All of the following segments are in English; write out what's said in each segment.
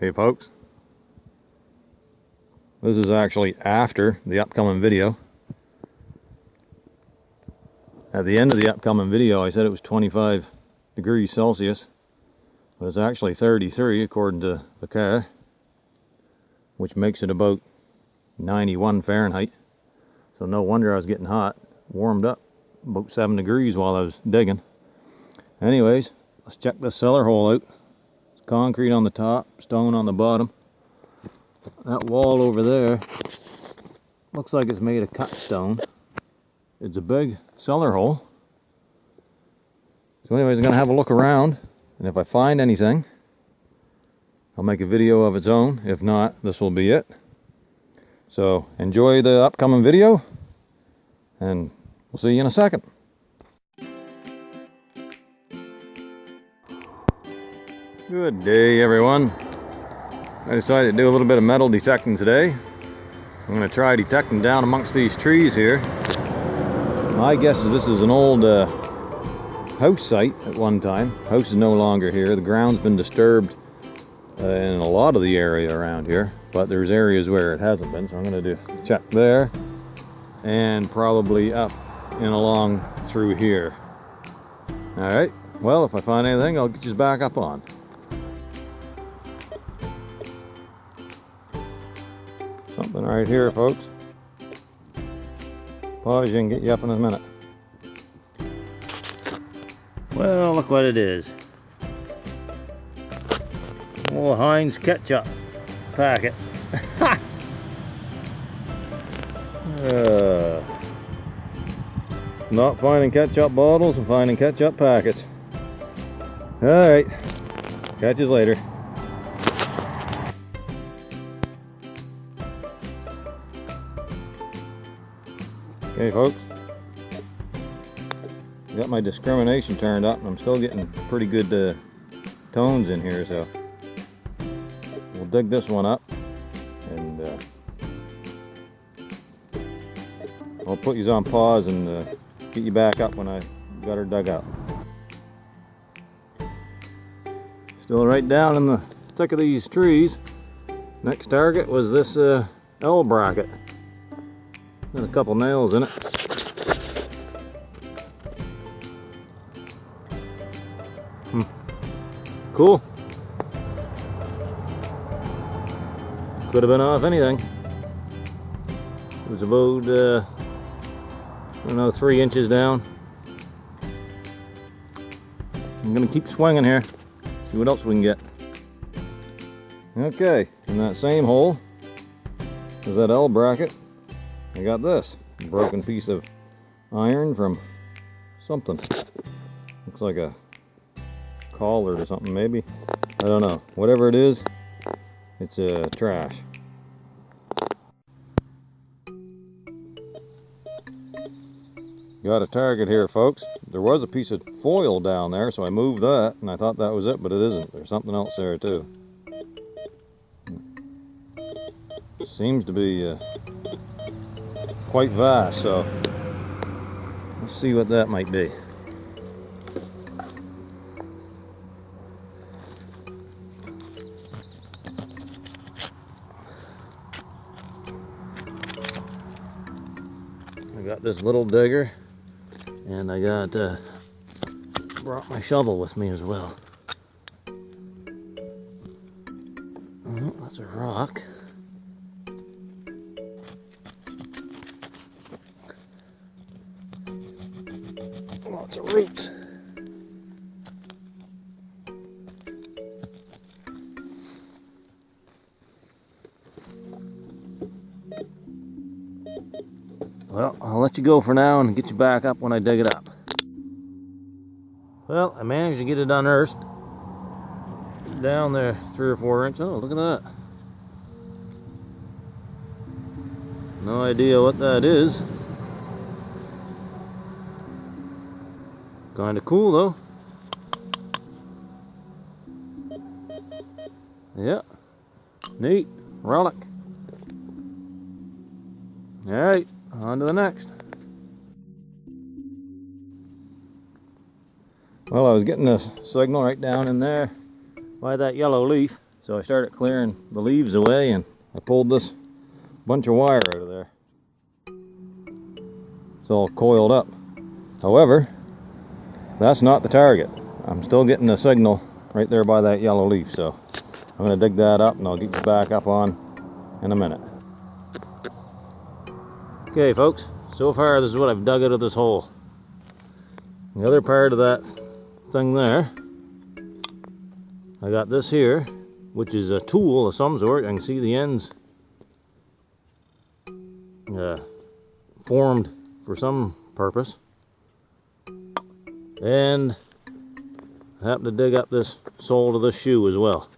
Hey folks, this is actually after the upcoming video. At the end of the upcoming video I said it was 25 degrees Celsius, but it's actually 33 according to the car, which makes it about 91 Fahrenheit. So no wonder I was getting hot. Warmed up about 7 degrees while I was digging. Anyways, let's check this cellar hole out. Concrete on the top, stone on the bottom. That wall over there looks like it's made of cut stone. It's a big cellar hole. So anyways, I'm going to have a look around, and if I find anything, I'll make a video of its own. If not, this will be it. So enjoy the upcoming video, and we'll see you in a second. Good day, everyone. I decided to do a little bit of metal detecting today. I'm going to try detecting down amongst these trees here. My guess is this is an old house site at one time. The house is no longer here. The ground's been disturbed in a lot of the area around here, but there's areas where it hasn't been, so I'm going to check there and probably up and along through here. Alright, well, if I find anything, I'll get you back up on. Something right here, folks. Pause you and get you up in a minute. Well, look what it is. Oh, Heinz ketchup packet. Not finding ketchup bottles and finding ketchup packets. Alright, catch you later. Okay folks, got my discrimination turned up and I'm still getting pretty good tones in here, so we'll dig this one up and I'll put you on pause and get you back up when I got her dug out. Still right down in the thick of these trees. Next target was this L bracket. Got a couple nails in it. Cool. Could have been off anything. It was about, I don't know, 3 inches down. I'm gonna keep swinging here. See what else we can get. Okay, in that same hole is that L bracket. I got this broken piece of iron from something. Looks like a collar or something, maybe. I don't know. Whatever it is, it's trash. Got a target here, folks. There was a piece of foil down there, so I moved that, and I thought that was it, but it isn't. There's something else there, too. It seems to be quite vast, so let's see what that might be. I got this little digger, and I got brought my shovel with me as well. Oh, that's a rock. Lots of roots. Well, I'll let you go for now and get you back up when I dig it up. Well, I managed to get it unearthed. Down there 3 or 4 inches. Oh, look at that. No idea what that is. Kind of cool though. Yeah, neat relic. All right, on to the next. Well, I was getting a signal right down in there by that yellow leaf, So I started clearing the leaves away and I pulled this bunch of wire out of there. It's all coiled up. However, that's not the target. I'm still getting the signal right there by that yellow leaf, so I'm going to dig that up and I'll get you back up on in a minute. Okay folks, so far this is what I've dug out of this hole. The other part of that thing there, I got this here, which is a tool of some sort. I can see the ends formed for some purpose. And I happened to dig up this sole to this shoe as well.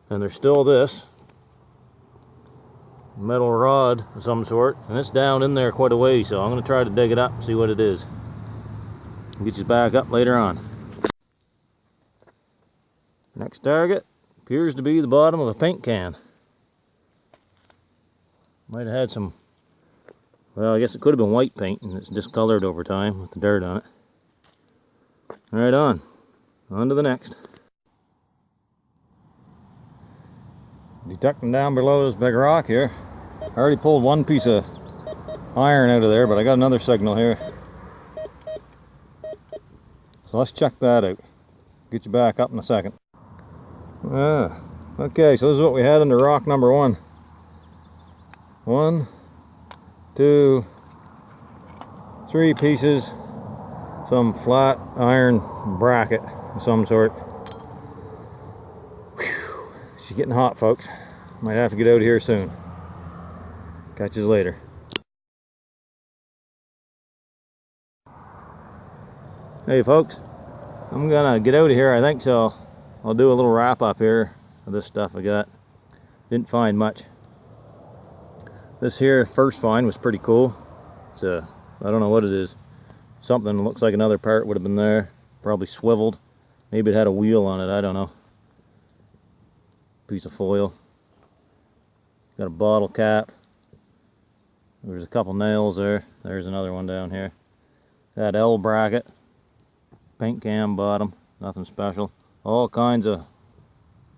And there's still this metal rod of some sort, and it's down in there quite a way, so I'm going to try to dig it up and see what it is. I'll get you back up later on. Next target appears to be the bottom of a paint can. Might have had some, well, I guess it could have been white paint and it's discolored over time with the dirt on it. Right on to the next. Detecting down below this big rock here. I already pulled one piece of iron out of there, but I got another signal here. So let's check that out. Get you back up in a second. Okay, so this is what we had under rock number one. 1, 2, 3 pieces, some flat iron bracket of some sort. Whew. She's getting hot, folks. Might have to get out of here soon. Catch you later. Hey folks, I'm gonna get out of here, I think, so I'll do a little wrap up here of this stuff I got. Didn't find much. This here first find was pretty cool. It's a, I don't know what it is. Something that looks like another part would have been there. Probably swiveled. Maybe it had a wheel on it, I don't know. Piece of foil. Got a bottle cap. There's a couple nails there. There's another one down here. That L bracket. Paint can bottom. Nothing special. All kinds of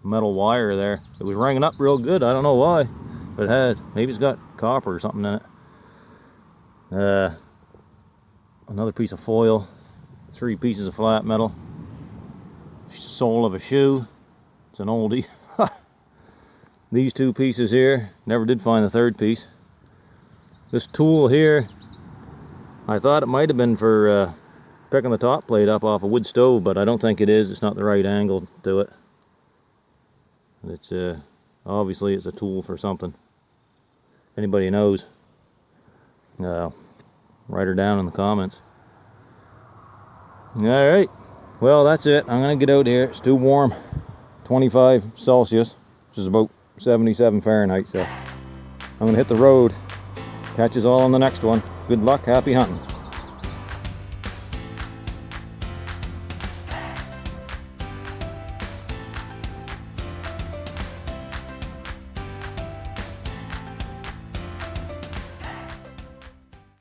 metal wire there. It was ringing up real good. I don't know why. But it had. Maybe it's got copper or something in it. Another piece of foil. 3 pieces of flat metal. Sole of a shoe. It's an oldie. These 2 pieces here. Never did find the 3rd piece. This tool here, I thought it might have been for picking the top plate up off a wood stove, but I don't think it is. It's not the right angle to it. It's obviously it's a tool for something. If anybody knows, write her down in the comments. Alright, well that's it. I'm gonna get out here. It's too warm. 25 Celsius, which is about 77 Fahrenheit, so I'm gonna hit the road. Catch us all on the next one. Good luck, happy hunting.